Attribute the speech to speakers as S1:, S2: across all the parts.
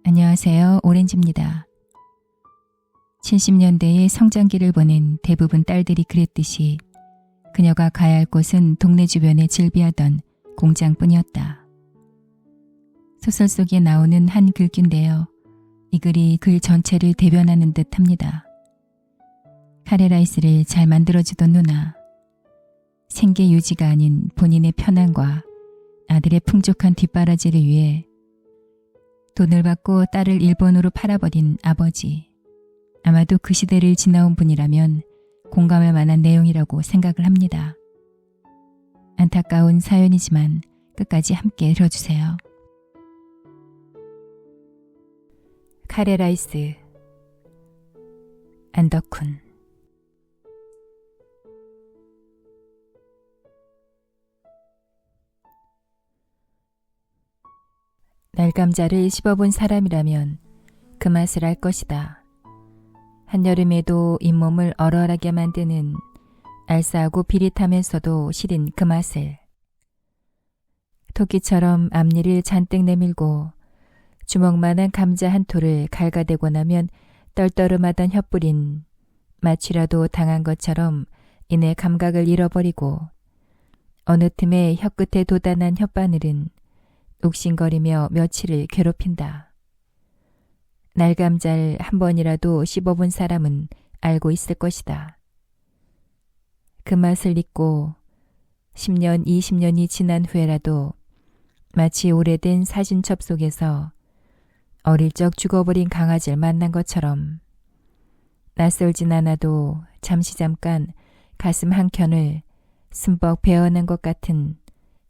S1: 안녕하세요. 오렌지입니다. 70년대의 성장기를 보낸 대부분 딸들이 그랬듯이 그녀가 가야 할 곳은 동네 주변에 즐비하던 공장뿐이었다. 소설 속에 나오는 한 글귀인데요. 이 글이 글 전체를 대변하는 듯 합니다. 카레라이스를 잘 만들어주던 누나. 생계 유지가 아닌 본인의 편안과 아들의 풍족한 뒷바라지를 위해 돈을 받고 딸을 일본으로 팔아버린 아버지. 아마도 그 시대를 지나온 분이라면 공감할 만한 내용이라고 생각을 합니다. 안타까운 사연이지만 끝까지 함께 들어주세요. 카레라이스 안덕훈. 날감자를 씹어본 사람이라면 그 맛을 알 것이다. 한여름에도 잇몸을 얼얼하게 만드는 알싸하고 비릿하면서도 시린 그 맛을. 토끼처럼 앞니를 잔뜩 내밀고 주먹만한 감자 한 톨을 갈가대고 나면 떨떠름하던 혀뿌린 마취라도 당한 것처럼 이내 감각을 잃어버리고 어느 틈에 혀끝에 돋아난 혓바늘은 욱신거리며 며칠을 괴롭힌다. 날감자를 한 번이라도 씹어본 사람은 알고 있을 것이다. 그 맛을 잊고 10년, 20년이 지난 후에라도 마치 오래된 사진첩 속에서 어릴 적 죽어버린 강아지를 만난 것처럼 낯설진 않아도 잠깐 가슴 한켠을 슴뻑 베어낸 것 같은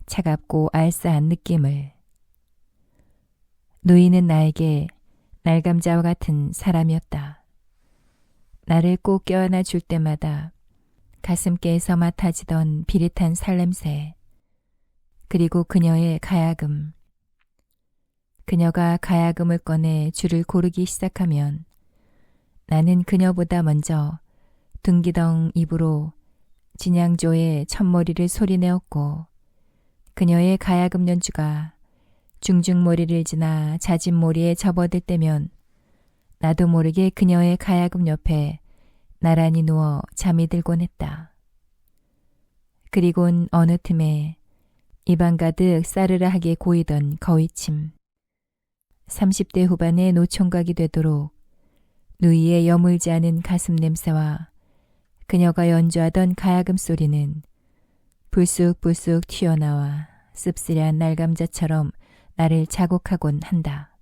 S1: 차갑고 알싸한 느낌을. 누이는 나에게 날감자와 같은 사람이었다. 나를 꼭 껴안아 줄 때마다 가슴께에서 맡아지던 비릿한 살냄새, 그리고 그녀의 가야금. 그녀가 가야금을 꺼내 줄을 고르기 시작하면 나는 그녀보다 먼저 둥기덩 입으로 진양조의 첫머리를 소리내었고 그녀의 가야금 연주가 중중머리를 지나 자진머리에 접어들 때면 나도 모르게 그녀의 가야금 옆에 나란히 누워 잠이 들곤 했다. 그리곤 어느 틈에 입안 가득 싸르르하게 고이던 거위침. 30대 후반의 노총각이 되도록 누이의 여물지 않은 가슴 냄새와 그녀가 연주하던 가야금 소리는 불쑥불쑥 튀어나와 씁쓸한 날감자처럼 나를 자극하곤 한다.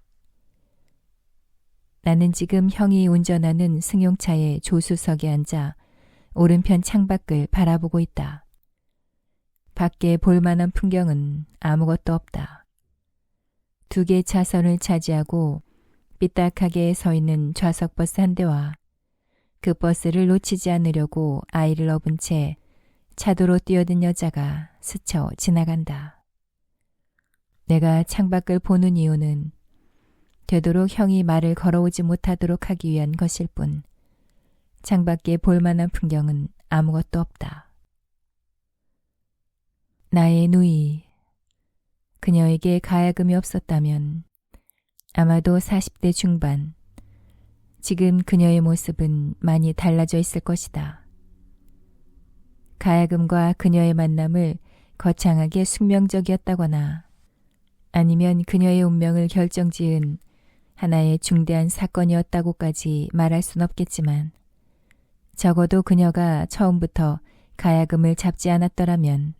S1: 나는 지금 형이 운전하는 승용차의 조수석에 앉아 오른편 창밖을 바라보고 있다. 밖에 볼만한 풍경은 아무것도 없다. 2개 차선을 차지하고 삐딱하게 서 있는 좌석버스 한 대와 그 버스를 놓치지 않으려고 아이를 업은 채 차도로 뛰어든 여자가 스쳐 지나간다. 내가 창밖을 보는 이유는 되도록 형이 말을 걸어오지 못하도록 하기 위한 것일 뿐 창밖에 볼만한 풍경은 아무것도 없다. 나의 누이. 그녀에게 가야금이 없었다면 아마도 40대 중반, 지금 그녀의 모습은 많이 달라져 있을 것이다. 가야금과 그녀의 만남을 거창하게 숙명적이었다거나 아니면 그녀의 운명을 결정지은 하나의 중대한 사건이었다고까지 말할 순 없겠지만 적어도 그녀가 처음부터 가야금을 잡지 않았더라면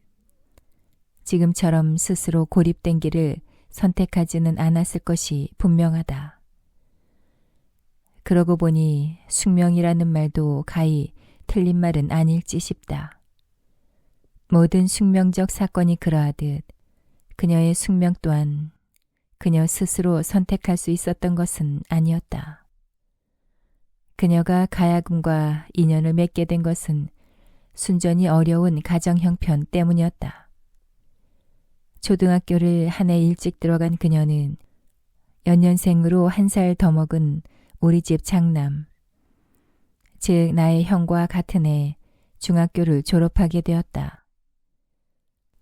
S1: 지금처럼 스스로 고립된 길을 선택하지는 않았을 것이 분명하다. 그러고 보니 숙명이라는 말도 가히 틀린 말은 아닐지 싶다. 모든 숙명적 사건이 그러하듯 그녀의 숙명 또한 그녀 스스로 선택할 수 있었던 것은 아니었다. 그녀가 가야금과 인연을 맺게 된 것은 순전히 어려운 가정 형편 때문이었다. 초등학교를 한 해 일찍 들어간 그녀는 연년생으로 1살 더 먹은 우리 집 장남, 즉 나의 형과 같은 해 중학교를 졸업하게 되었다.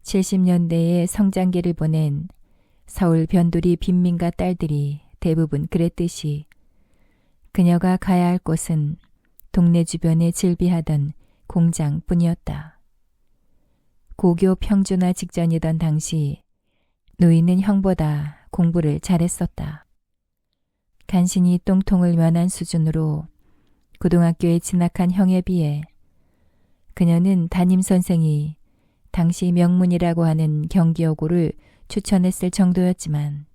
S1: 70년대의 성장기를 보낸 서울 변두리 빈민가 딸들이 대부분 그랬듯이 그녀가 가야 할 곳은 동네 주변에 즐비하던 공장뿐이었다. 고교 평준화 직전이던 당시 누이는 형보다 공부를 잘했었다. 간신히 똥통을 면한 수준으로 고등학교에 진학한 형에 비해 그녀는 담임선생이 당시 명문이라고 하는 경기여고를 추천했을 정도였지만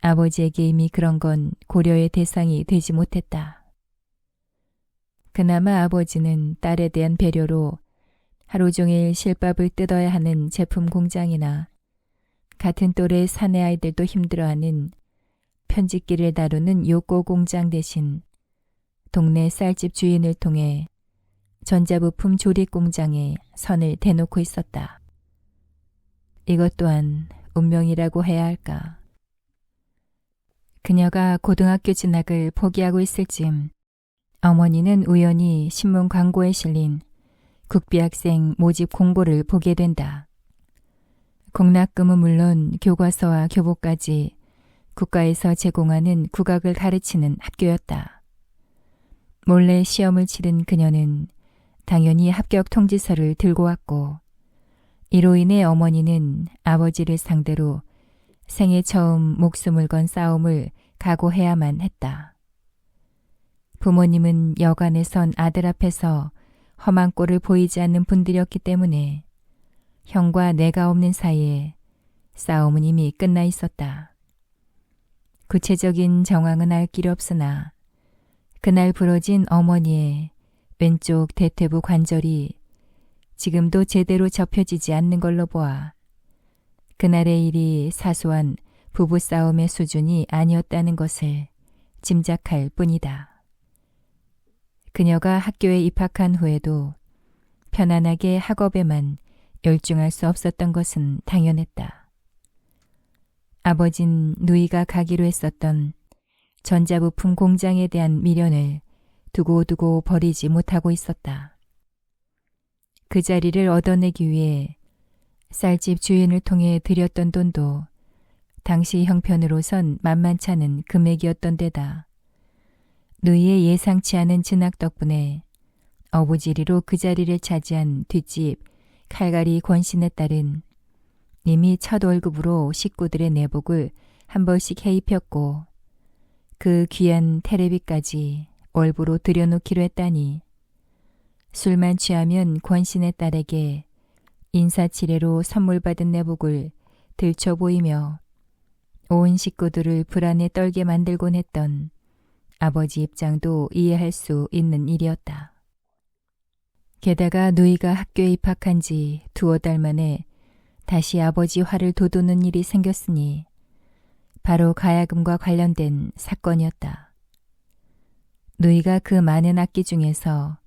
S1: 아버지에게 이미 그런 건 고려의 대상이 되지 못했다. 그나마 아버지는 딸에 대한 배려로 하루 종일 실밥을 뜯어야 하는 제품 공장이나 같은 또래 사내 아이들도 힘들어하는 편집기를 다루는 요코 공장 대신 동네 쌀집 주인을 통해 전자부품 조립 공장에 선을 대놓고 있었다. 이것 또한 운명이라고 해야 할까. 그녀가 고등학교 진학을 포기하고 있을 즈음 어머니는 우연히 신문 광고에 실린 국비학생 모집 공고를 보게 된다. 공납금은 물론 교과서와 교복까지 국가에서 제공하는 국악을 가르치는 학교였다. 몰래 시험을 치른 그녀는 당연히 합격 통지서를 들고 왔고 이로 인해 어머니는 아버지를 상대로 생애 처음 목숨을 건 싸움을 각오해야만 했다. 부모님은 여간에 선 아들 앞에서 험한 꼴을 보이지 않는 분들이었기 때문에 형과 내가 없는 사이에 싸움은 이미 끝나 있었다. 구체적인 정황은 알 길 없으나 그날 부러진 어머니의 왼쪽 대퇴부 관절이 지금도 제대로 접혀지지 않는 걸로 보아 그날의 일이 사소한 부부싸움의 수준이 아니었다는 것을 짐작할 뿐이다. 그녀가 학교에 입학한 후에도 편안하게 학업에만 열중할 수 없었던 것은 당연했다. 아버진 누이가 가기로 했었던 전자부품 공장에 대한 미련을 두고두고 버리지 못하고 있었다. 그 자리를 얻어내기 위해 쌀집 주인을 통해 들였던 돈도 당시 형편으로선 만만찮은 금액이었던 데다 누이의 예상치 않은 진학 덕분에 어부지리로 그 자리를 차지한 뒷집 칼갈이 권신의 딸은 이미 첫 월급으로 식구들의 내복을 한 벌씩 해입혔고 그 귀한 테레비까지 월부로 들여놓기로 했다니 술만 취하면 권신의 딸에게 인사치레로 선물 받은 내복을 들춰 보이며 온 식구들을 불안에 떨게 만들곤 했던 아버지 입장도 이해할 수 있는 일이었다. 게다가 누이가 학교에 입학한 지 두어 달 만에 다시 아버지 화를 돋우는 일이 생겼으니 바로 가야금과 관련된 사건이었다. 누이가 그 많은 악기 중에서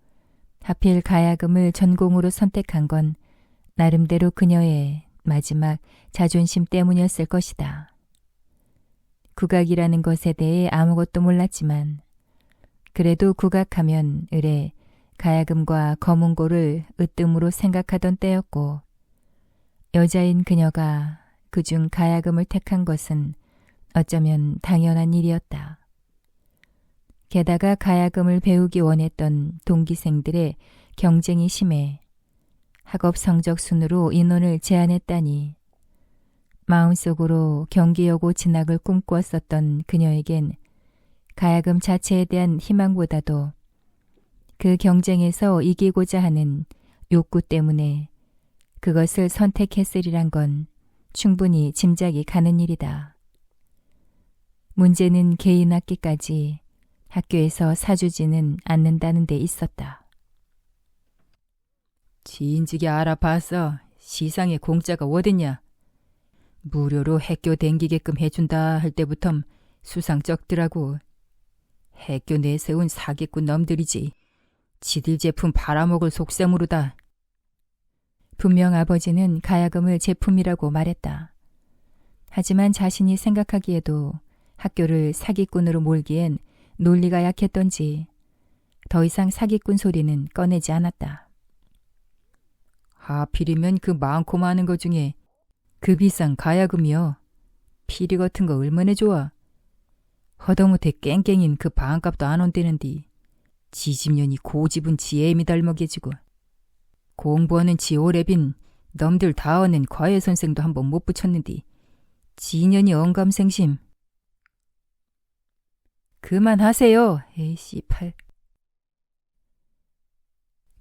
S1: 하필 가야금을 전공으로 선택한 건 나름대로 그녀의 마지막 자존심 때문이었을 것이다. 국악이라는 것에 대해 아무것도 몰랐지만 그래도 국악하면 을에 가야금과 거문고를 으뜸으로 생각하던 때였고 여자인 그녀가 그중 가야금을 택한 것은 어쩌면 당연한 일이었다. 게다가 가야금을 배우기 원했던 동기생들의 경쟁이 심해 학업 성적 순으로 인원을 제한했다니 마음속으로 경기여고 진학을 꿈꾸었었던 그녀에겐 가야금 자체에 대한 희망보다도 그 경쟁에서 이기고자 하는 욕구 때문에 그것을 선택했으리란 건 충분히 짐작이 가는 일이다. 문제는 개인 악기까지 학교에서 사주지는 않는다는 데 있었다.
S2: 진즉에 알아봤어. 시상에 공짜가 어딨냐. 무료로 학교 댕기게끔 해준다 할 때부터 수상 적더라고. 학교 내세운 사기꾼 놈들이지. 지들 제품 팔아먹을 속셈으로다.
S1: 분명 아버지는 가야금을 제품이라고 말했다. 하지만 자신이 생각하기에도 학교를 사기꾼으로 몰기엔 논리가 약했던지 더 이상 사기꾼 소리는 꺼내지 않았다.
S2: 하필이면 그 많고 많은 것 중에 그 비싼 가야금이여. 피리 같은 거 얼마나 좋아. 허더못해 깽깽인 그 방값도 안 온대는디. 지집년이 고집은 지 애미 닮먹여지고 공부하는 지 오래빈 넘들 다 얻는 과외 선생도 한번 못 붙였는디. 지년이 언감생심. 그만하세요. 에이 씨팔.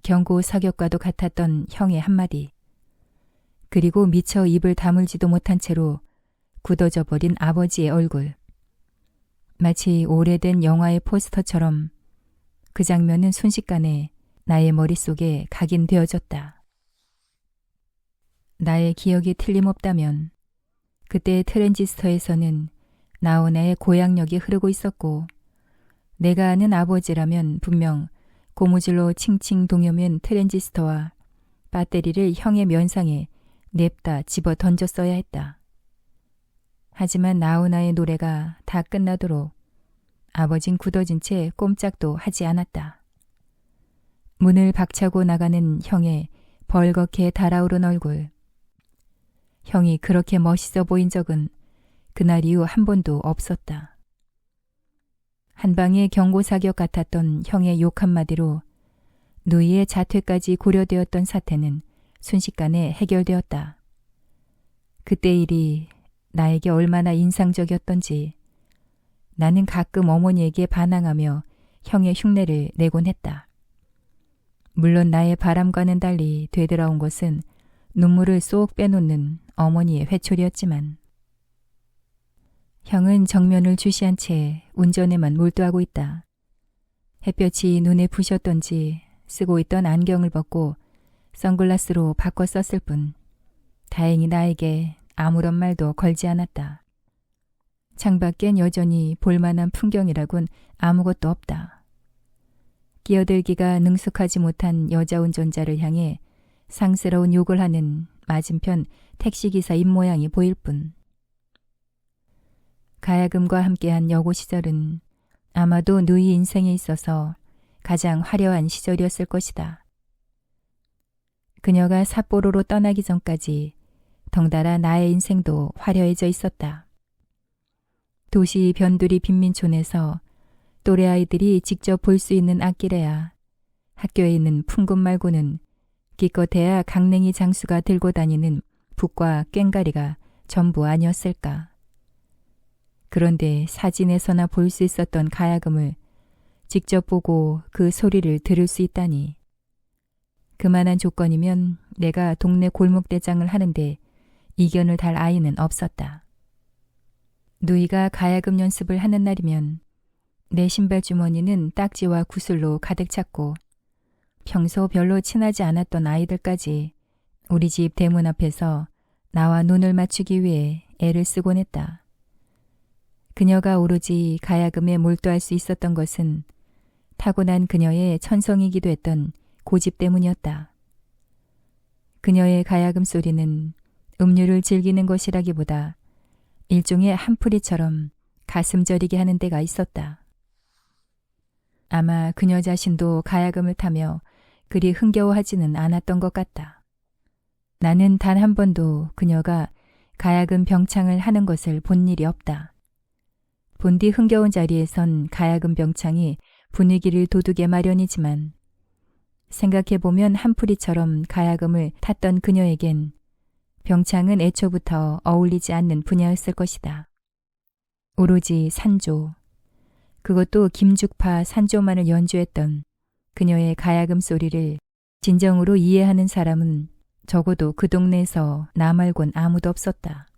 S2: 경고 사격과도 같았던 형의 한마디. 그리고 미처 입을 다물지도 못한 채로 굳어져 버린 아버지의 얼굴. 마치 오래된 영화의 포스터처럼 그 장면은 순식간에 나의 머릿속에 각인되어졌다. 나의 기억이 틀림없다면 그때 트랜지스터에서는 나훈아의 고향역이 흐르고 있었고 내가 아는 아버지라면 분명 고무줄로 칭칭 동여맨 트랜지스터와 배터리를 형의 면상에 냅다 집어 던졌어야 했다. 하지만 나훈아의 노래가 다 끝나도록 아버진 굳어진 채 꼼짝도 하지 않았다. 문을 박차고 나가는 형의 벌겋게 달아오른 얼굴. 형이 그렇게 멋있어 보인 적은 그날 이후 한 번도 없었다. 한 방의 경고사격 같았던 형의 욕 한마디로 누이의 자퇴까지 고려되었던 사태는 순식간에 해결되었다. 그때 일이 나에게 얼마나 인상적이었던지 나는 가끔 어머니에게 반항하며 형의 흉내를 내곤 했다. 물론 나의 바람과는 달리 되돌아온 것은 눈물을 쏙 빼놓는 어머니의 회초리였지만 형은 정면을 주시한 채 운전에만 몰두하고 있다. 햇볕이 눈에 부셨던지 쓰고 있던 안경을 벗고 선글라스로 바꿔 썼을 뿐 다행히 나에게 아무런 말도 걸지 않았다. 창밖엔 여전히 볼만한 풍경이라곤 아무것도 없다. 끼어들기가 능숙하지 못한 여자 운전자를 향해 상스러운 욕을 하는 맞은편 택시기사 입모양이 보일 뿐. 가야금과 함께한 여고 시절은 아마도 누이 인생에 있어서 가장 화려한 시절이었을 것이다. 그녀가 삿포로로 떠나기 전까지 덩달아 나의 인생도 화려해져 있었다. 도시 변두리 빈민촌에서 또래 아이들이 직접 볼 수 있는 악기래야 학교에 있는 풍금 말고는 기껏해야 강냉이 장수가 들고 다니는 북과 꽹가리가 전부 아니었을까. 그런데 사진에서나 볼 수 있었던 가야금을 직접 보고 그 소리를 들을 수 있다니. 그만한 조건이면 내가 동네 골목대장을 하는데 이견을 달 아이는 없었다. 누이가 가야금 연습을 하는 날이면 내 신발 주머니는 딱지와 구슬로 가득 찼고 평소 별로 친하지 않았던 아이들까지 우리 집 대문 앞에서 나와 눈을 맞추기 위해 애를 쓰곤 했다. 그녀가 오로지 가야금에 몰두할 수 있었던 것은 타고난 그녀의 천성이기도 했던 고집 때문이었다. 그녀의 가야금 소리는 음료를 즐기는 것이라기보다 일종의 한풀이처럼 가슴 저리게 하는 데가 있었다. 아마 그녀 자신도 가야금을 타며 그리 흥겨워하지는 않았던 것 같다. 나는 단 한 번도 그녀가 가야금 병창을 하는 것을 본 일이 없다. 본디 흥겨운 자리에선 가야금 병창이 분위기를 도두게 마련이지만 생각해보면 한풀이처럼 가야금을 탔던 그녀에겐 병창은 애초부터 어울리지 않는 분야였을 것이다. 오로지 산조, 그것도 김죽파 산조만을 연주했던 그녀의 가야금 소리를 진정으로 이해하는 사람은 적어도 그 동네에서 나 말곤 아무도 없었다.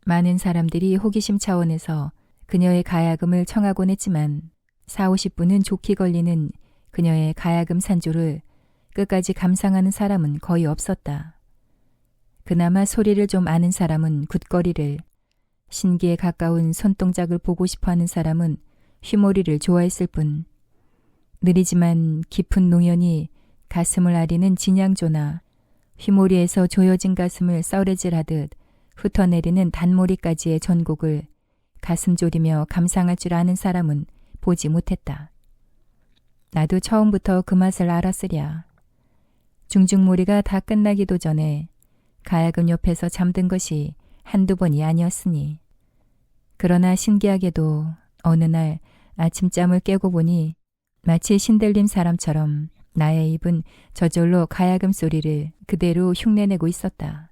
S2: 많은 사람들이 호기심 차원에서 그녀의 가야금을 청하곤 했지만 40-50분은 좋게 걸리는 그녀의 가야금 산조를 끝까지 감상하는 사람은 거의 없었다. 그나마 소리를 좀 아는 사람은 굿거리를, 신기에 가까운 손동작을 보고 싶어하는 사람은 휘몰이를 좋아했을 뿐 느리지만 깊은 농연이 가슴을 아리는 진양조나 휘몰이에서 조여진 가슴을 썰애질하듯 흩어내리는 단몰이까지의 전곡을 가슴 졸이며 감상할 줄 아는 사람은 보지 못했다. 나도 처음부터 그 맛을 알았으랴. 중중몰이가 다 끝나기도 전에 가야금 옆에서 잠든 것이 한두 번이 아니었으니 그러나 신기하게도 어느 날 아침잠을 깨고 보니 마치 신들린 사람처럼 나의 입은 저절로 가야금 소리를 그대로 흉내내고 있었다.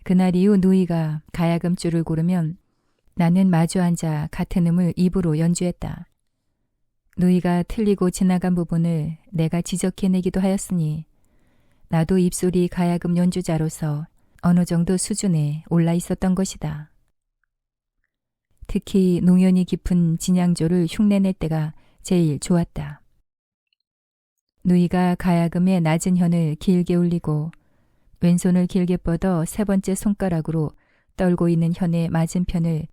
S2: 그날 이후 누이가 가야금 줄을 고르면 나는 마주 앉아 같은 음을 입으로 연주했다. 누이가 틀리고 지나간 부분을 내가 지적해내기도 하였으니 나도 입소리 가야금 연주자로서 어느 정도 수준에 올라 있었던 것이다. 특히 농연이 깊은 진양조를 흉내낼 때가 제일 좋았다. 누이가 가야금의 낮은 현을 길게 울리고 왼손을 길게 뻗어 세 번째 손가락으로 떨고 있는 현의 맞은편을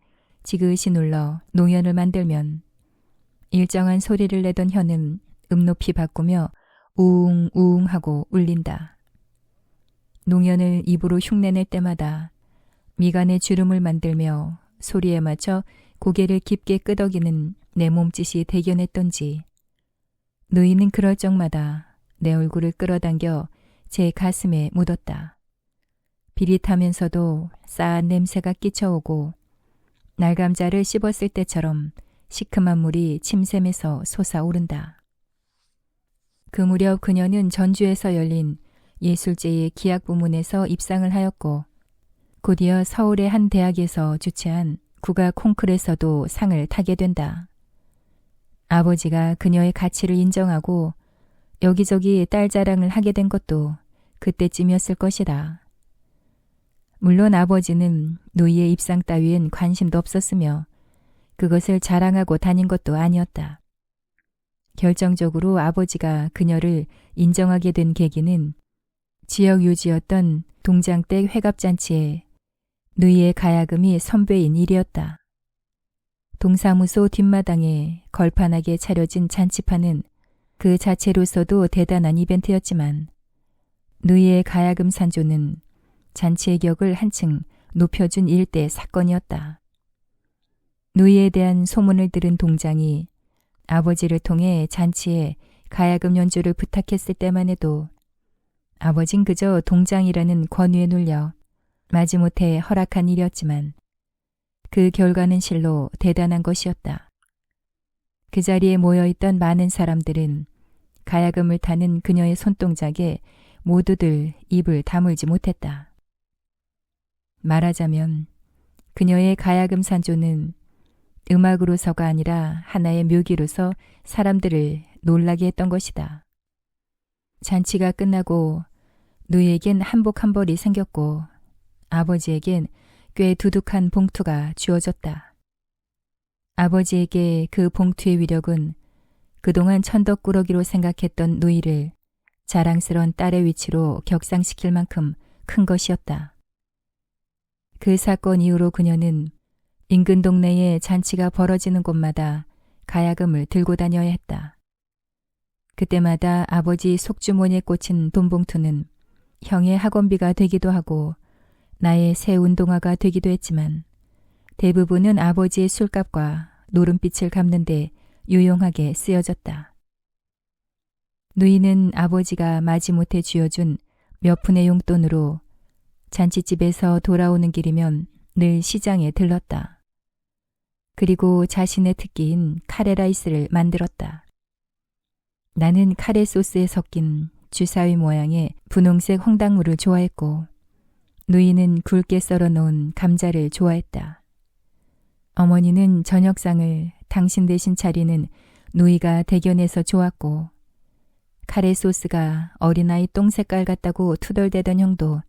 S2: 지그시 눌러 농연을 만들면 일정한 소리를 내던 현은 높이 바꾸며 우웅 우웅 하고 울린다. 농연을 입으로 흉내낼 때마다 미간에 주름을 만들며 소리에 맞춰 고개를 깊게 끄덕이는 내 몸짓이 대견했던지 누이는 그럴 적마다 내 얼굴을 끌어당겨 제 가슴에 묻었다. 비릿하면서도 싸한 냄새가 끼쳐오고 날감자를 씹었을 때처럼 시큼한 물이 침샘에서 솟아오른다. 그 무렵 그녀는 전주에서 열린 예술제의 기악 부문에서 입상을 하였고 곧이어 서울의 한 대학에서 주최한 국악 콩쿨에서도 상을 타게 된다. 아버지가 그녀의 가치를 인정하고 여기저기 딸 자랑을 하게 된 것도 그때쯤이었을 것이다. 물론 아버지는 누이의 입상 따위엔 관심도 없었으며 그것을 자랑하고 다닌 것도 아니었다. 결정적으로 아버지가 그녀를 인정하게 된 계기는 지역 유지였던 동장댁 회갑잔치에 누이의 가야금이 선배인 일이었다. 동사무소 뒷마당에 걸판하게 차려진 잔치판은 그 자체로서도 대단한 이벤트였지만 누이의 가야금 산조는 잔치의 격을 한층 높여준 일대 사건이었다. 누이에 대한 소문을 들은 동장이 아버지를 통해 잔치에 가야금 연주를 부탁했을 때만 해도 아버진 그저 동장이라는 권위에 눌려 마지못해 허락한 일이었지만 그 결과는 실로 대단한 것이었다. 그 자리에 모여있던 많은 사람들은 가야금을 타는 그녀의 손동작에 모두들 입을 다물지 못했다. 말하자면 그녀의 가야금 산조는 음악으로서가 아니라 하나의 묘기로서 사람들을 놀라게 했던 것이다. 잔치가 끝나고 누이에겐 한복 한 벌이 생겼고 아버지에겐 꽤 두둑한 봉투가 주어졌다. 아버지에게 그 봉투의 위력은 그동안 천덕꾸러기로 생각했던 누이를 자랑스러운 딸의 위치로 격상시킬 만큼 큰 것이었다. 그 사건 이후로 그녀는 인근 동네에 잔치가 벌어지는 곳마다 가야금을 들고 다녀야 했다. 그때마다 아버지 속주머니에 꽂힌 돈봉투는 형의 학원비가 되기도 하고 나의 새 운동화가 되기도 했지만 대부분은 아버지의 술값과 노름빛을 갚는 데 유용하게 쓰여졌다. 누이는 아버지가 마지못해 쥐어준 몇 푼의 용돈으로 잔치집에서 돌아오는 길이면 늘 시장에 들렀다. 그리고 자신의 특기인 카레라이스를 만들었다. 나는 카레 소스에 섞인 주사위 모양의 분홍색 홍당무를 좋아했고 누이는 굵게 썰어 놓은 감자를 좋아했다. 어머니는 저녁상을 당신 대신 차리는 누이가 대견해서 좋았고 카레 소스가 어린아이 똥 색깔 같다고 투덜대던 형도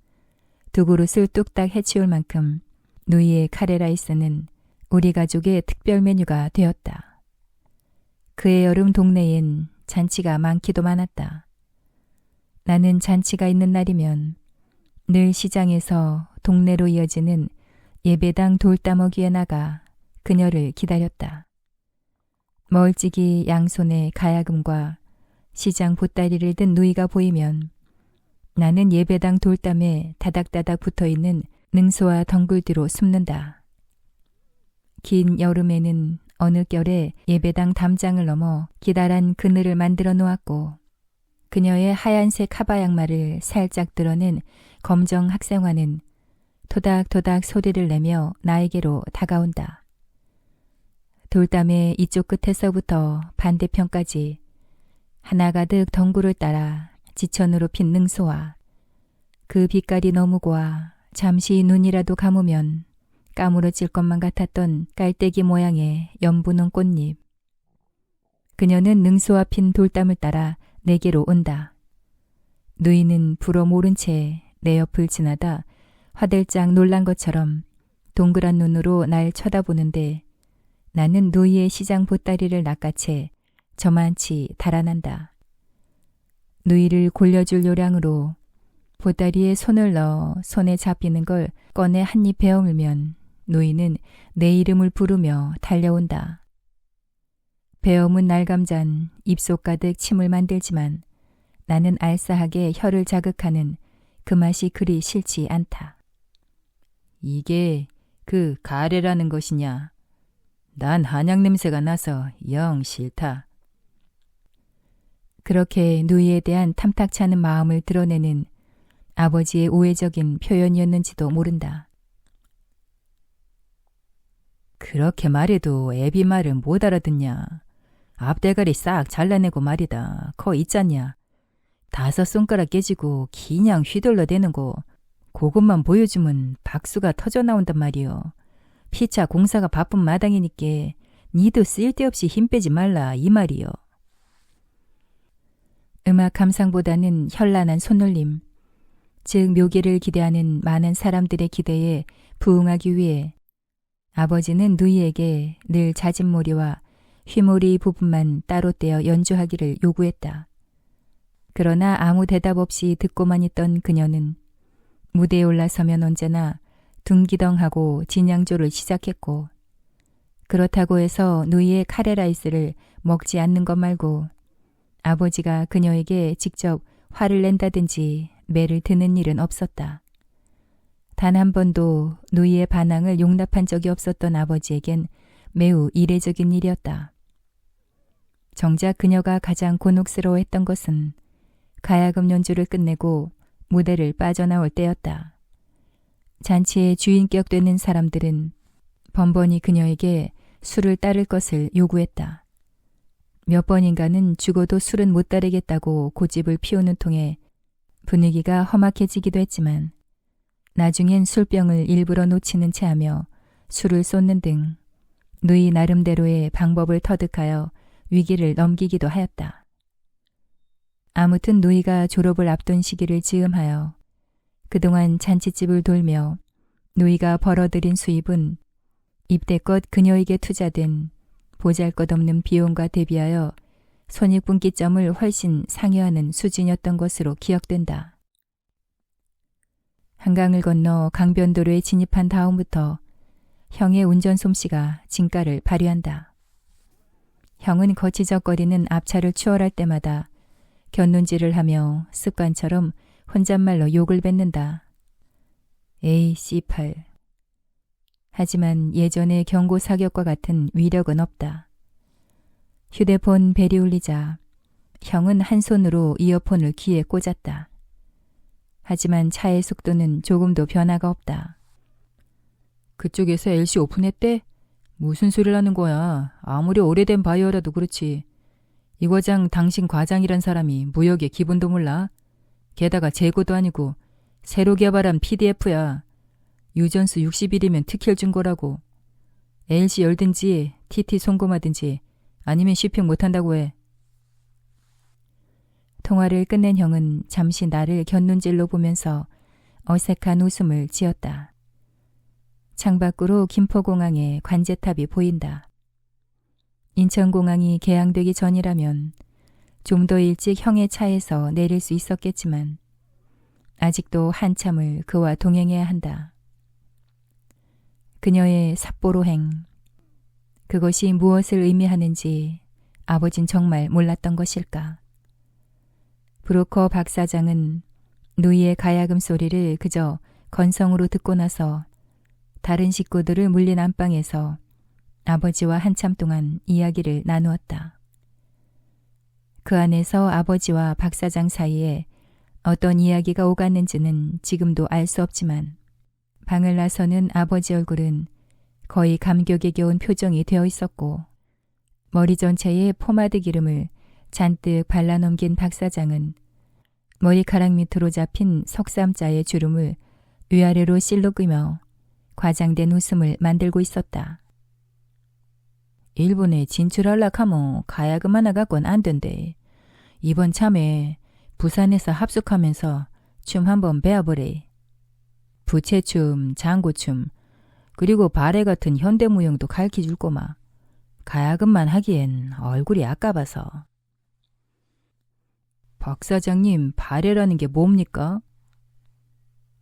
S2: 두 그릇을 뚝딱 해치울 만큼 누이의 카레라이스는 우리 가족의 특별 메뉴가 되었다. 그해 여름 동네엔 잔치가 많기도 많았다. 나는 잔치가 있는 날이면 늘 시장에서 동네로 이어지는 예배당 돌따먹이에 나가 그녀를 기다렸다. 멀찍이 양손에 가야금과 시장 보따리를 든 누이가 보이면 나는 예배당 돌담에 다닥다닥 붙어있는 능소와 덩굴 뒤로 숨는다. 긴 여름에는 어느 결에 예배당 담장을 넘어 기다란 그늘을 만들어 놓았고 그녀의 하얀색 카바 양말을 살짝 드러낸 검정 학생화는 토닥토닥 소리를 내며 나에게로 다가온다. 돌담의 이쪽 끝에서부터 반대편까지 하나가득 덩굴을 따라 지천으로 핀 능소와 그 빛깔이 너무 고와 잠시 눈이라도 감으면 까무러질 것만 같았던 깔때기 모양의 연분홍 꽃잎. 그녀는 능소와 핀 돌담을 따라 내게로 온다. 누이는 불어 모른 채 내 옆을 지나다 화들짝 놀란 것처럼 동그란 눈으로 날 쳐다보는데 나는 누이의 시장 보따리를 낚아채 저만치 달아난다. 누이를 골려줄 요량으로 보따리에 손을 넣어 손에 잡히는 걸 꺼내 한 입 베어물면 누이는 내 이름을 부르며 달려온다. 베어문 날감잔 입속 가득 침을 만들지만 나는 알싸하게 혀를 자극하는 그 맛이 그리 싫지 않다.
S1: 이게 그 가래라는 것이냐? 난 한약 냄새가 나서 영 싫다.
S2: 그렇게 누이에 대한 탐탁치 않은 마음을 드러내는 아버지의 우회적인 표현이었는지도 모른다.
S1: 그렇게 말해도 애비 말은 못 알아듣냐. 앞대가리 싹 잘라내고 말이다. 거 있잖냐. 5손가락 깨지고 기냥 휘둘러대는 거 그것만 보여주면 박수가 터져나온단 말이여. 피차 공사가 바쁜 마당이니께 니도 쓸데없이 힘 빼지 말라 이 말이여.
S2: 음악 감상보다는 현란한 손놀림, 즉 묘기를 기대하는 많은 사람들의 기대에 부응하기 위해 아버지는 누이에게 늘 자진몰이와 휘몰이 부분만 따로 떼어 연주하기를 요구했다. 그러나 아무 대답 없이 듣고만 있던 그녀는 무대에 올라서면 언제나 둥기덩하고 진양조를 시작했고, 그렇다고 해서 누이의 카레라이스를 먹지 않는 것 말고 아버지가 그녀에게 직접 화를 낸다든지 매를 드는 일은 없었다. 단 한 번도 누이의 반항을 용납한 적이 없었던 아버지에겐 매우 이례적인 일이었다. 정작 그녀가 가장 곤혹스러워했던 것은 가야금 연주를 끝내고 무대를 빠져나올 때였다. 잔치의 주인격 되는 사람들은 번번이 그녀에게 술을 따를 것을 요구했다. 몇 번인가는 죽어도 술은 못 따르겠다고 고집을 피우는 통에 분위기가 험악해지기도 했지만 나중엔 술병을 일부러 놓치는 채 하며 술을 쏟는 등 누이 나름대로의 방법을 터득하여 위기를 넘기기도 하였다. 아무튼 누이가 졸업을 앞둔 시기를 즈음하여 그동안 잔치집을 돌며 누이가 벌어들인 수입은 입대껏 그녀에게 투자된 보잘것없는 비용과 대비하여 손익분기점을 훨씬 상회하는 수준이었던 것으로 기억된다. 한강을 건너 강변도로에 진입한 다음부터 형의 운전 솜씨가 진가를 발휘한다. 형은 거치적거리는 앞차를 추월할 때마다 곁눈질을 하며 습관처럼 혼잣말로 욕을 뱉는다. 에이 씨팔. 하지만 예전의 경고 사격과 같은 위력은 없다. 휴대폰 벨이 울리자 형은 한 손으로 이어폰을 귀에 꽂았다. 하지만 차의 속도는 조금도 변화가 없다.
S1: 그쪽에서 LC 오픈했대? 무슨 소리를 하는 거야. 아무리 오래된 바이어라도 그렇지. 이 과장 당신 과장이란 사람이 무역의 기본도 몰라? 게다가 재고도 아니고 새로 개발한 PDF야. 유전수 60일이면 특혜를 준 거라고. LC 열든지 TT 송금하든지 아니면 쇼핑 못한다고 해.
S2: 통화를 끝낸 형은 잠시 나를 곁눈질로 보면서 어색한 웃음을 지었다. 창밖으로 김포공항의 관제탑이 보인다. 인천공항이 개항되기 전이라면 좀 더 일찍 형의 차에서 내릴 수 있었겠지만 아직도 한참을 그와 동행해야 한다. 그녀의 삿포로행, 그것이 무엇을 의미하는지 아버진 정말 몰랐던 것일까. 브로커 박 사장은 누이의 가야금 소리를 그저 건성으로 듣고 나서 다른 식구들을 물린 안방에서 아버지와 한참 동안 이야기를 나누었다. 그 안에서 아버지와 박 사장 사이에 어떤 이야기가 오갔는지는 지금도 알 수 없지만 방을 나서는 아버지 얼굴은 거의 감격에 겨운 표정이 되어 있었고 머리 전체에 포마드 기름을 잔뜩 발라넘긴 박 사장은 머리카락 밑으로 잡힌 석삼자의 주름을 위아래로 실로 끄며 과장된 웃음을 만들고 있었다. 일본에 진출하려고 하면 가야금 하나 갖고는 안 된대. 이번 참에 부산에서 합숙하면서 춤 한번 배워보래. 부채춤, 장구춤, 그리고 바레 같은 현대무용도 가르쳐줄 꼬마. 가야금만 하기엔 얼굴이 아까봐서. 박 사장님, 바레라는 게 뭡니까?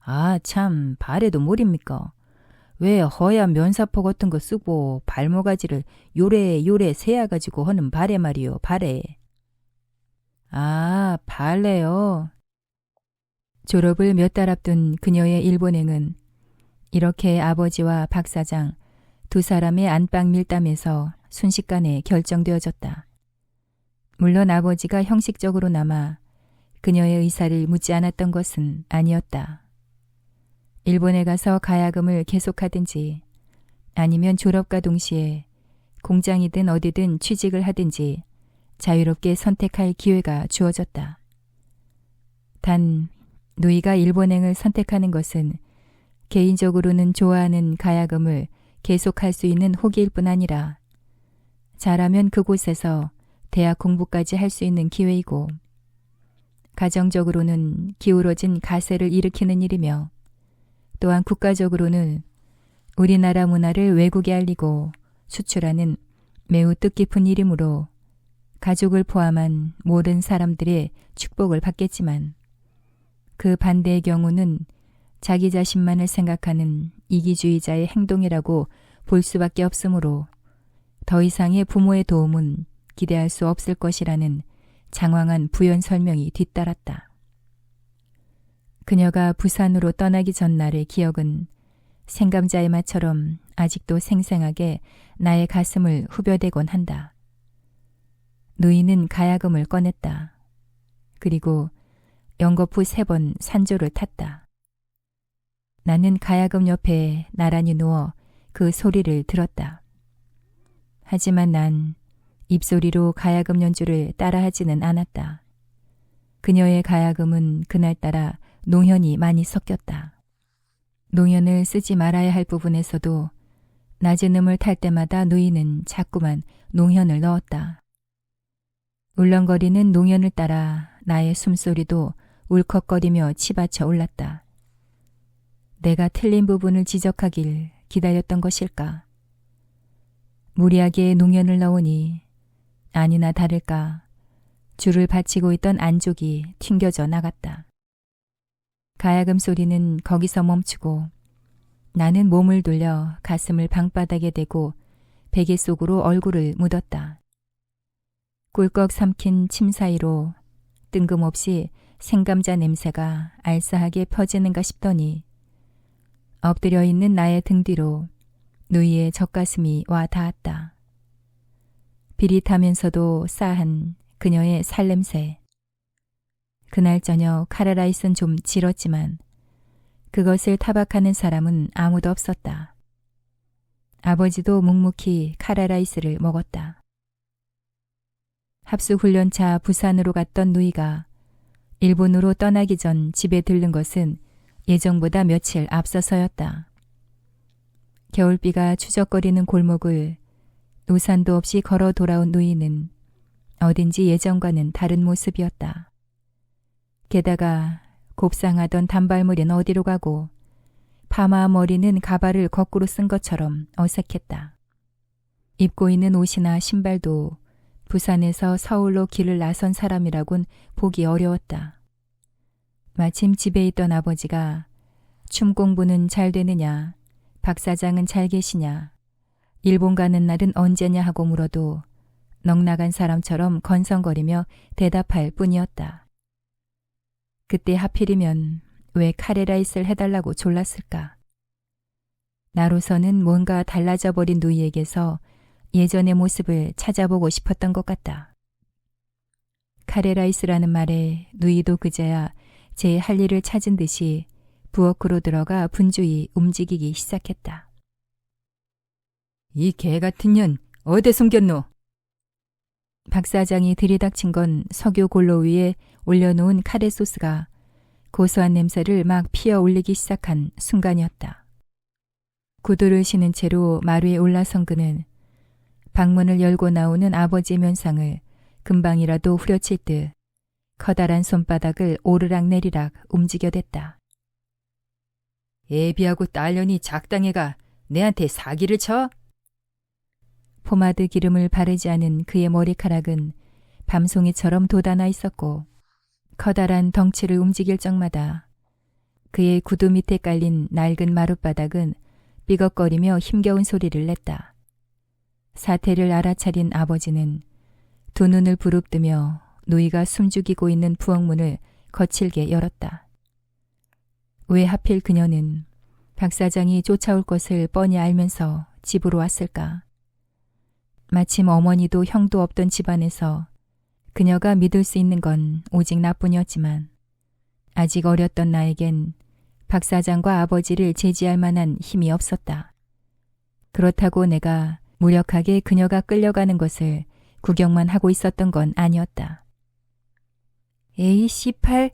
S2: 아, 참, 바레도 모릅니까? 왜 허얀 면사포 같은 거 쓰고 발모가지를 요래 세어가지고 하는 바레 말이요, 바레. 아, 발레요. 졸업을 몇 달 앞둔 그녀의 일본행은 이렇게 아버지와 박 사장 두 사람의 안방 밀담에서 순식간에 결정되어졌다. 물론 아버지가 형식적으로나마 그녀의 의사를 묻지 않았던 것은 아니었다. 일본에 가서 가야금을 계속하든지 아니면 졸업과 동시에 공장이든 어디든 취직을 하든지 자유롭게 선택할 기회가 주어졌다. 단 누이가 일본행을 선택하는 것은 개인적으로는 좋아하는 가야금을 계속할 수 있는 호기일 뿐 아니라 잘하면 그곳에서 대학 공부까지 할 수 있는 기회이고 가정적으로는 기울어진 가세를 일으키는 일이며 또한 국가적으로는 우리나라 문화를 외국에 알리고 수출하는 매우 뜻깊은 일이므로 가족을 포함한 모든 사람들의 축복을 받겠지만 그 반대의 경우는 자기 자신만을 생각하는 이기주의자의 행동이라고 볼 수밖에 없으므로 더 이상의 부모의 도움은 기대할 수 없을 것이라는 장황한 부연 설명이 뒤따랐다. 그녀가 부산으로 떠나기 전날의 기억은 생감자의 맛처럼 아직도 생생하게 나의 가슴을 후벼대곤 한다. 누이는 가야금을 꺼냈다. 그리고 연거푸 3번 산조를 탔다. 나는 가야금 옆에 나란히 누워 그 소리를 들었다. 하지만 난 입소리로 가야금 연주를 따라하지는 않았다. 그녀의 가야금은 그날따라 농현이 많이 섞였다. 농현을 쓰지 말아야 할 부분에서도 낮은 음을 탈 때마다 누이는 자꾸만 농현을 넣었다. 울렁거리는 농현을 따라 나의 숨소리도 울컥거리며 치받쳐 올랐다. 내가 틀린 부분을 지적하길 기다렸던 것일까? 무리하게 농현을 넣으니 아니나 다를까 줄을 받치고 있던 안쪽이 튕겨져 나갔다. 가야금 소리는 거기서 멈추고 나는 몸을 돌려 가슴을 방바닥에 대고 베개 속으로 얼굴을 묻었다. 꿀꺽 삼킨 침 사이로 뜬금없이 생감자 냄새가 알싸하게 퍼지는가 싶더니 엎드려 있는 나의 등 뒤로 누이의 젖가슴이 와 닿았다. 비릿하면서도 싸한 그녀의 살냄새. 그날 저녁 카레라이스는 좀 질었지만 그것을 타박하는 사람은 아무도 없었다. 아버지도 묵묵히 카레라이스를 먹었다. 합숙훈련차 부산으로 갔던 누이가 일본으로 떠나기 전 집에 들른 것은 예정보다 며칠 앞서서였다. 겨울비가 추적거리는 골목을 우산도 없이 걸어 돌아온 누이는 어딘지 예전과는 다른 모습이었다. 게다가 곱상하던 단발머리는 어디로 가고 파마 머리는 가발을 거꾸로 쓴 것처럼 어색했다. 입고 있는 옷이나 신발도 부산에서 서울로 길을 나선 사람이라곤 보기 어려웠다. 마침 집에 있던 아버지가 춤 공부는 잘 되느냐, 박 사장은 잘 계시냐, 일본 가는 날은 언제냐 하고 물어도 넋나간 사람처럼 건성거리며 대답할 뿐이었다. 그때 하필이면 왜 카레라이스를 해달라고 졸랐을까? 나로서는 뭔가 달라져 버린 누이에게서 예전의 모습을 찾아보고 싶었던 것 같다. 카레라이스라는 말에 누이도 그제야 제 할 일을 찾은 듯이 부엌으로 들어가 분주히 움직이기 시작했다. 이 개 같은 년 어디 숨겼노? 박 사장이 들이닥친 건 석유 골로 위에 올려놓은 카레 소스가 고소한 냄새를 막 피어 올리기 시작한 순간이었다. 구두를 신은 채로 마루에 올라선 그는 방문을 열고 나오는 아버지의 면상을 금방이라도 후려칠 듯 커다란 손바닥을 오르락내리락 움직여댔다. 애비하고 딸년이 작당해가 내한테 사기를 쳐? 포마드 기름을 바르지 않은 그의 머리카락은 밤송이처럼 돋아나 있었고 커다란 덩치를 움직일 적마다 그의 구두 밑에 깔린 낡은 마룻바닥은 삐걱거리며 힘겨운 소리를 냈다. 사태를 알아차린 아버지는 두 눈을 부릅뜨며 누이가 숨죽이고 있는 부엌문을 거칠게 열었다. 왜 하필 그녀는 박 사장이 쫓아올 것을 뻔히 알면서 집으로 왔을까? 마침 어머니도 형도 없던 집안에서 그녀가 믿을 수 있는 건 오직 나뿐이었지만 아직 어렸던 나에겐 박 사장과 아버지를 제지할 만한 힘이 없었다. 그렇다고 내가 무력하게 그녀가 끌려가는 것을 구경만 하고 있었던 건 아니었다. 에이 씨팔.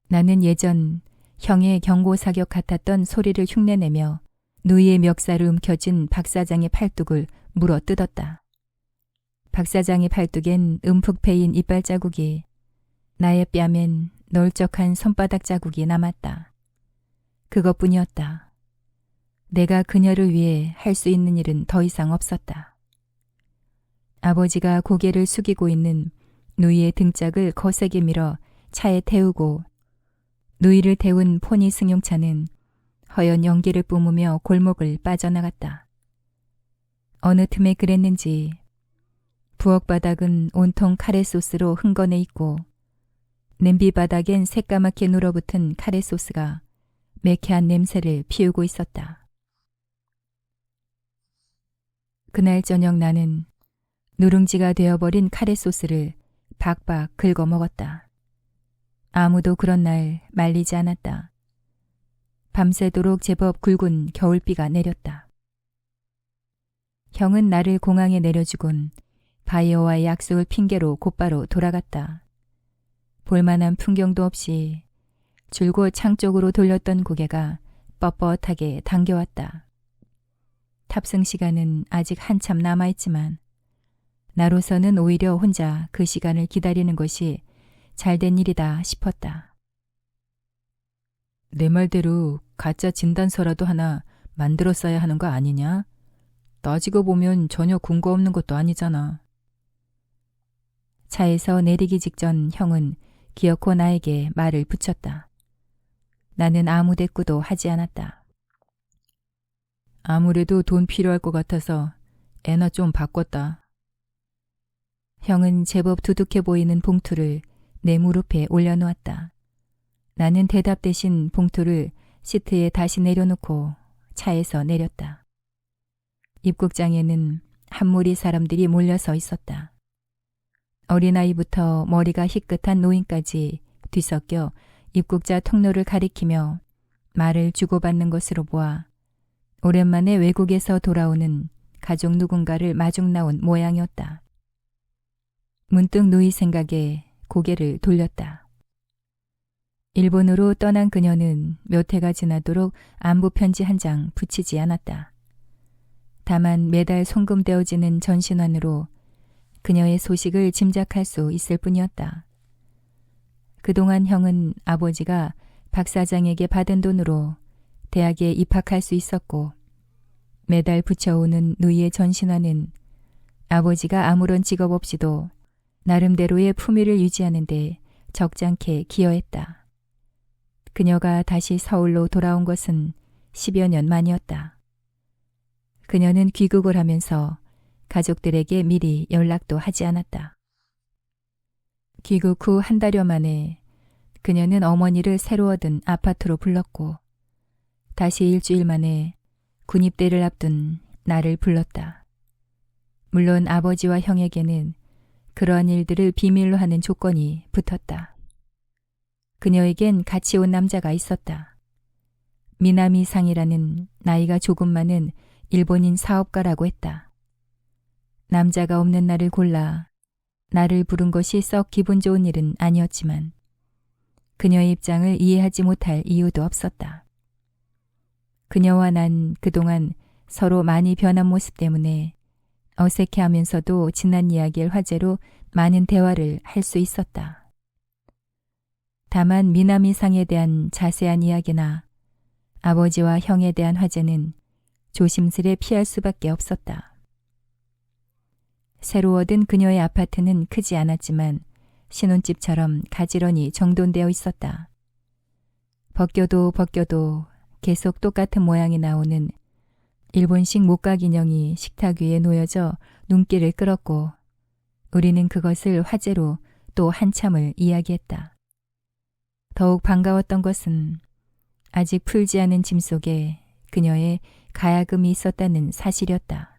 S2: 나는 예전 형의 경고사격 같았던 소리를 흉내내며 누이의 멱살을 움켜쥔 박 사장의 팔뚝을 물어 뜯었다. 박 사장의 팔뚝엔 움푹 패인 이빨 자국이, 나의 뺨엔 널쩍한 손바닥 자국이 남았다. 그것뿐이었다. 내가 그녀를 위해 할 수 있는 일은 더 이상 없었다. 아버지가 고개를 숙이고 있는 누이의 등짝을 거세게 밀어 차에 태우고 누이를 태운 포니 승용차는 허연 연기를 뿜으며 골목을 빠져나갔다. 어느 틈에 그랬는지 부엌 바닥은 온통 카레 소스로 흥건해 있고 냄비 바닥엔 새까맣게 눌어붙은 카레 소스가 매캐한 냄새를 피우고 있었다. 그날 저녁 나는 누룽지가 되어버린 카레 소스를 박박 긁어 먹었다. 아무도 그런 날 말리지 않았다. 밤새도록 제법 굵은 겨울비가 내렸다. 형은 나를 공항에 내려주곤 바이어와의 약속을 핑계로 곧바로 돌아갔다. 볼만한 풍경도 없이 줄곧 창 쪽으로 돌렸던 고개가 뻣뻣하게 당겨왔다. 탑승 시간은 아직 한참 남아있지만 나로서는 오히려 혼자 그 시간을 기다리는 것이 잘된 일이다 싶었다. 내 말대로 가짜 진단서라도 하나 만들었어야 하는 거 아니냐? 따지고 보면 전혀 근거 없는 것도 아니잖아. 차에서 내리기 직전 형은 기어코 나에게 말을 붙였다. 나는 아무 대꾸도 하지 않았다. 아무래도 돈 필요할 것 같아서 애나 좀 바꿨다. 형은 제법 두둑해 보이는 봉투를 내 무릎에 올려놓았다. 나는 대답 대신 봉투를 시트에 다시 내려놓고 차에서 내렸다. 입국장에는 한 무리 사람들이 몰려서 있었다. 어린아이부터 머리가 희끗한 노인까지 뒤섞여 입국자 통로를 가리키며 말을 주고받는 것으로 보아 오랜만에 외국에서 돌아오는 가족 누군가를 마중 나온 모양이었다. 문득 누이 생각에 고개를 돌렸다. 일본으로 떠난 그녀는 몇 해가 지나도록 안부 편지 한 장 붙이지 않았다. 다만 매달 송금되어지는 전신환으로 그녀의 소식을 짐작할 수 있을 뿐이었다. 그동안 형은 아버지가 박 사장에게 받은 돈으로 대학에 입학할 수 있었고 매달 붙여오는 누이의 전신환은 아버지가 아무런 직업 없이도 나름대로의 품위를 유지하는 데 적잖게 기여했다. 그녀가 다시 서울로 돌아온 것은 10여 년 만이었다. 그녀는 귀국을 하면서 가족들에게 미리 연락도 하지 않았다. 귀국 후 한 달여 만에 그녀는 어머니를 새로 얻은 아파트로 불렀고 다시 일주일 만에 군입대를 앞둔 나를 불렀다. 물론 아버지와 형에게는 그러한 일들을 비밀로 하는 조건이 붙었다. 그녀에겐 같이 온 남자가 있었다. 미나미 상이라는 나이가 조금 많은 일본인 사업가라고 했다. 남자가 없는 날을 골라 나를 부른 것이 썩 기분 좋은 일은 아니었지만 그녀의 입장을 이해하지 못할 이유도 없었다. 그녀와 난 그동안 서로 많이 변한 모습 때문에 어색해하면서도 지난 이야기를 화제로 많은 대화를 할 수 있었다. 다만 미나미상에 대한 자세한 이야기나 아버지와 형에 대한 화제는 조심스레 피할 수밖에 없었다. 새로 얻은 그녀의 아파트는 크지 않았지만 신혼집처럼 가지런히 정돈되어 있었다. 벗겨도 계속 똑같은 모양이 나오는 일본식 목각 인형이 식탁 위에 놓여져 눈길을 끌었고 우리는 그것을 화제로 또 한참을 이야기했다. 더욱 반가웠던 것은 아직 풀지 않은 짐 속에 그녀의 가야금이 있었다는 사실이었다.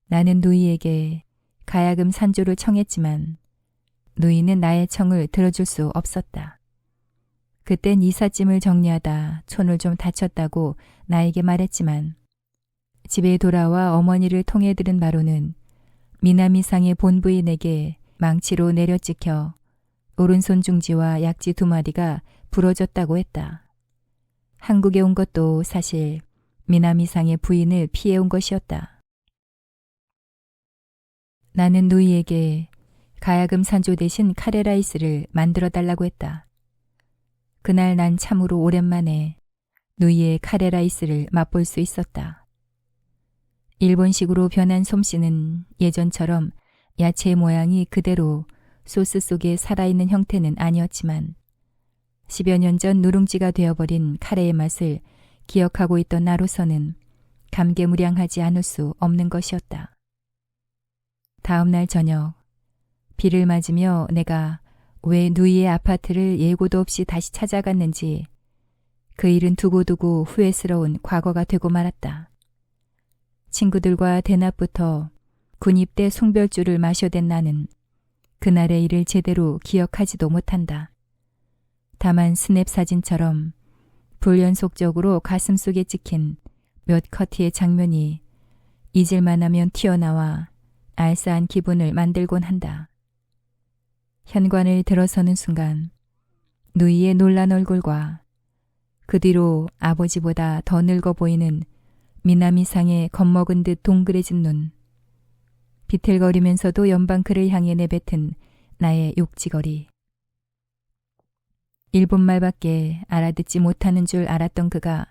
S2: 나는 누이에게 가야금 산조를 청했지만 누이는 나의 청을 들어줄 수 없었다. 그땐 이삿짐을 정리하다 손을 좀 다쳤다고 나에게 말했지만 집에 돌아와 어머니를 통해 들은 바로는 미나미상의 본부인에게 망치로 내려찍혀 오른손 중지와 약지 2마디가 부러졌다고 했다. 한국에 온 것도 사실 미나미상의 부인을 피해온 것이었다. 나는 누이에게 가야금 산조 대신 카레라이스를 만들어 달라고 했다. 그날 난 참으로 오랜만에 누이의 카레라이스를 맛볼 수 있었다. 일본식으로 변한 솜씨는 예전처럼 야채 모양이 그대로 소스 속에 살아있는 형태는 아니었지만 10여 년 전 누룽지가 되어버린 카레의 맛을 기억하고 있던 나로서는 감개무량하지 않을 수 없는 것이었다. 다음 날 저녁 비를 맞으며 내가 왜 누이의 아파트를 예고도 없이 다시 찾아갔는지 그 일은 두고두고 후회스러운 과거가 되고 말았다. 친구들과 대낮부터 군입대 송별주를 마셔댄 나는 그날의 일을 제대로 기억하지도 못한다. 다만 스냅 사진처럼 불연속적으로 가슴속에 찍힌 몇 커트의 장면이 잊을만 하면 튀어나와 알싸한 기분을 만들곤 한다. 현관을 들어서는 순간 누이의 놀란 얼굴과 그 뒤로 아버지보다 더 늙어 보이는 미나미상의 겁먹은 듯 동그래진 눈, 비틀거리면서도 연방 그를 향해 내뱉은 나의 욕지거리. 일본말밖에 알아듣지 못하는 줄 알았던 그가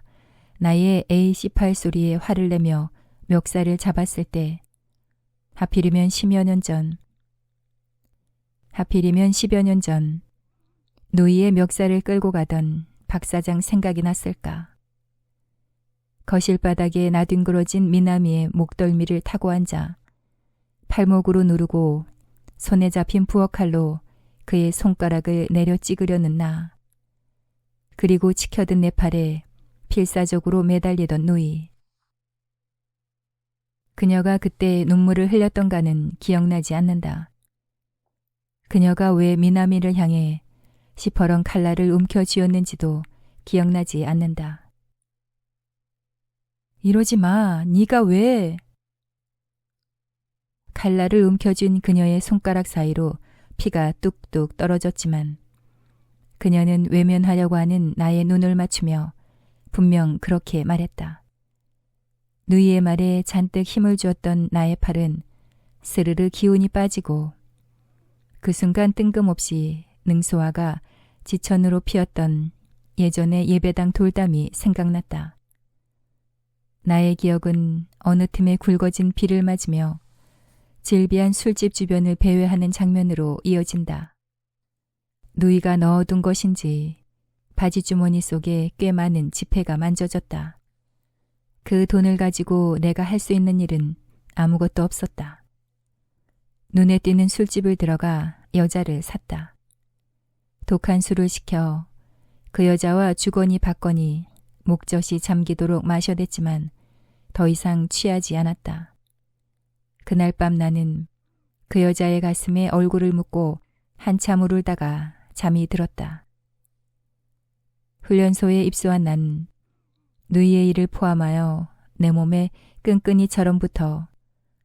S2: 나의 A18 소리에 화를 내며 멱살을 잡았을 때 하필이면 10여 년 전 누이의 멱살을 끌고 가던 박 사장 생각이 났을까. 거실 바닥에 나뒹굴어진 미나미의 목덜미를 타고 앉아 팔목으로 누르고 손에 잡힌 부엌칼로 그의 손가락을 내려 찌그려는 나. 그리고 치켜든 내 팔에 필사적으로 매달리던 누이. 그녀가 그때 눈물을 흘렸던가는 기억나지 않는다. 그녀가 왜 미나미를 향해 시퍼런 칼날을 움켜쥐었는지도 기억나지 않는다. 이러지 마. 네가 왜? 칼날을 움켜쥔 그녀의 손가락 사이로 피가 뚝뚝 떨어졌지만 그녀는 외면하려고 하는 나의 눈을 맞추며 분명 그렇게 말했다. 누이의 말에 잔뜩 힘을 주었던 나의 팔은 스르르 기운이 빠지고 그 순간 뜬금없이 능소화가 지천으로 피었던 예전의 예배당 돌담이 생각났다. 나의 기억은 어느 틈에 굵어진 비를 맞으며 질비한 술집 주변을 배회하는 장면으로 이어진다. 누이가 넣어둔 것인지 바지 주머니 속에 꽤 많은 지폐가 만져졌다. 그 돈을 가지고 내가 할 수 있는 일은 아무것도 없었다. 눈에 띄는 술집을 들어가 여자를 샀다. 독한 술을 시켜 그 여자와 주거니 받거니 목젖이 잠기도록 마셔댔지만 더 이상 취하지 않았다. 그날 밤 나는 그 여자의 가슴에 얼굴을 묻고 한참을 울다가 잠이 들었다. 훈련소에 입소한 난 누이의 일을 포함하여 내 몸에 끈끈이처럼 붙어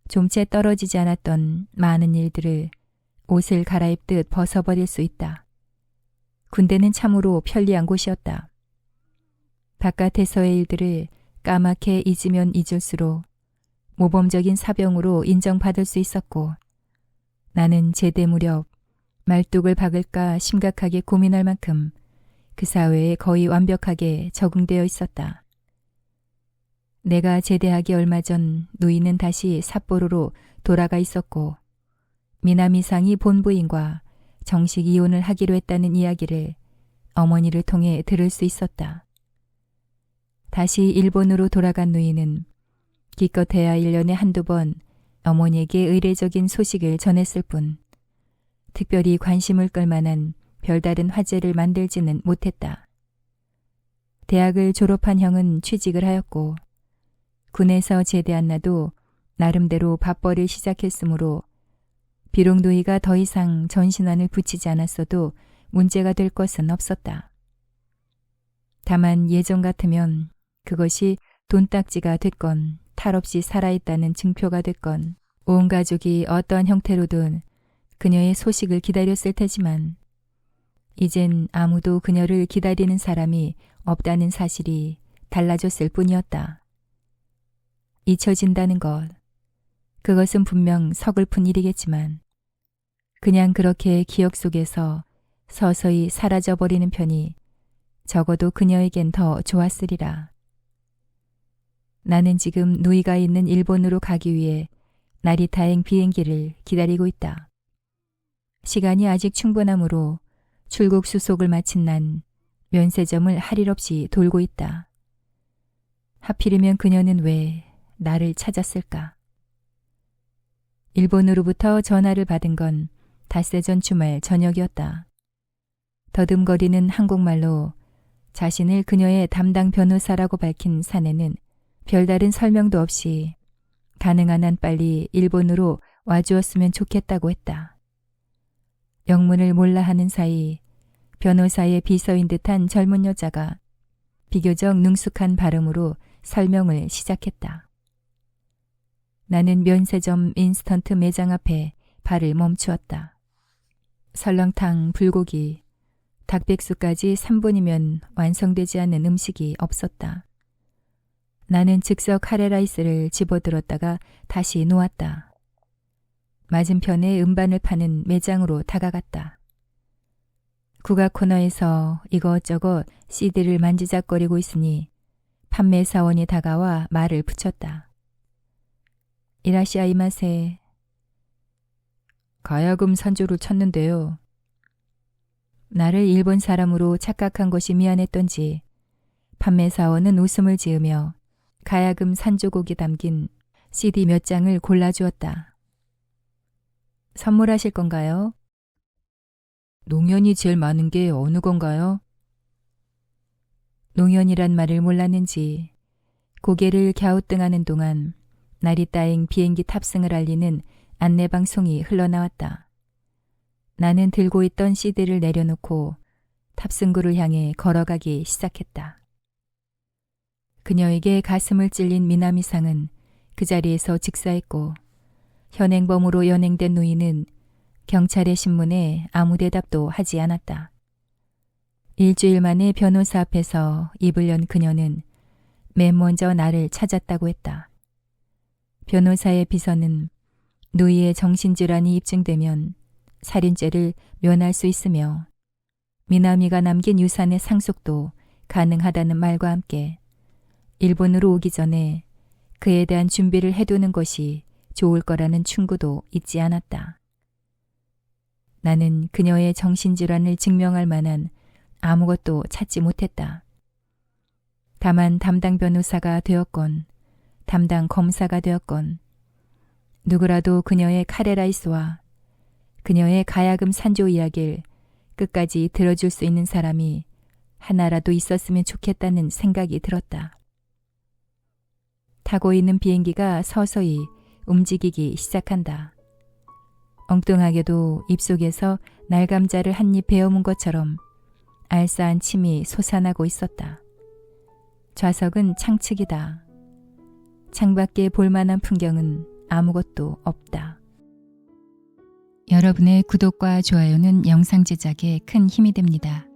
S2: 좀채 떨어지지 않았던 많은 일들을 옷을 갈아입듯 벗어버릴 수 있다. 군대는 참으로 편리한 곳이었다. 바깥에서의 일들을 까맣게 잊으면 잊을수록 모범적인 사병으로 인정받을 수 있었고, 나는 제대 무렵 말뚝을 박을까 심각하게 고민할 만큼 그 사회에 거의 완벽하게 적응되어 있었다. 내가 제대하기 얼마 전 누이는 다시 삿포로로 돌아가 있었고, 미나미상이 본부인과 정식 이혼을 하기로 했다는 이야기를 어머니를 통해 들을 수 있었다. 다시 일본으로 돌아간 누이는 기껏해야 1년에 한두 번 어머니에게 의례적인 소식을 전했을 뿐 특별히 관심을 끌 만한 별다른 화제를 만들지는 못했다. 대학을 졸업한 형은 취직을 하였고 군에서 제대한 나도 나름대로 밥벌이를 시작했으므로 비록 누이가 더 이상 전신환을 붙이지 않았어도 문제가 될 것은 없었다. 다만 예전 같으면 그것이 돈딱지가 됐건 탈없이 살아있다는 증표가 됐건 온 가족이 어떠한 형태로든 그녀의 소식을 기다렸을 테지만 이젠 아무도 그녀를 기다리는 사람이 없다는 사실이 달라졌을 뿐이었다. 잊혀진다는 것, 그것은 분명 서글픈 일이겠지만 그냥 그렇게 기억 속에서 서서히 사라져버리는 편이 적어도 그녀에겐 더 좋았으리라. 나는 지금 누이가 있는 일본으로 가기 위해 나리타행 비행기를 기다리고 있다. 시간이 아직 충분하므로 출국 수속을 마친 난 면세점을 할 일 없이 돌고 있다. 하필이면 그녀는 왜 나를 찾았을까? 일본으로부터 전화를 받은 건 닷새 전 주말 저녁이었다. 더듬거리는 한국말로 자신을 그녀의 담당 변호사라고 밝힌 사내는 별다른 설명도 없이 가능한 한 빨리 일본으로 와주었으면 좋겠다고 했다. 영문을 몰라 하는 사이 변호사의 비서인 듯한 젊은 여자가 비교적 능숙한 발음으로 설명을 시작했다. 나는 면세점 인스턴트 매장 앞에 발을 멈추었다. 설렁탕, 불고기, 닭백숙까지 3분이면 완성되지 않는 음식이 없었다. 나는 즉석 카레라이스를 집어들었다가 다시 놓았다. 맞은편에 음반을 파는 매장으로 다가갔다. 국악 코너에서 이것저것 CD를 만지작거리고 있으니 판매 사원이 다가와 말을 붙였다. 이라시아이마세. 가야금 산조를 찾는데요. 나를 일본 사람으로 착각한 것이 미안했던지 판매 사원은 웃음을 지으며 가야금 산조곡이 담긴 CD 몇 장을 골라주었다. 선물하실 건가요? 농연이 제일 많은 게 어느 건가요? 농연이란 말을 몰랐는지 고개를 갸우뚱하는 동안 나리따행 비행기 탑승을 알리는 안내방송이 흘러나왔다. 나는 들고 있던 CD를 내려놓고 탑승구를 향해 걸어가기 시작했다. 그녀에게 가슴을 찔린 미나미상은 그 자리에서 직사했고 현행범으로 연행된 누이는 경찰의 신문에 아무 대답도 하지 않았다. 일주일 만에 변호사 앞에서 입을 연 그녀는 맨 먼저 나를 찾았다고 했다. 변호사의 비서는 누이의 정신질환이 입증되면 살인죄를 면할 수 있으며 미나미가 남긴 유산의 상속도 가능하다는 말과 함께 일본으로 오기 전에 그에 대한 준비를 해두는 것이 좋을 거라는 충고도 잊지 않았다. 나는 그녀의 정신질환을 증명할 만한 아무것도 찾지 못했다. 다만 담당 변호사가 되었건 담당 검사가 되었건 누구라도 그녀의 카레라이스와 그녀의 가야금 산조 이야기를 끝까지 들어줄 수 있는 사람이 하나라도 있었으면 좋겠다는 생각이 들었다. 타고 있는 비행기가 서서히 움직이기 시작한다. 엉뚱하게도 입속에서 날감자를 한 입 베어문 것처럼 알싸한 침이 솟아나고 있었다. 좌석은 창측이다.
S1: 창밖에 볼만한 풍경은 아무것도 없다.
S2: 여러분의 구독과 좋아요는 영상 제작에 큰 힘이 됩니다.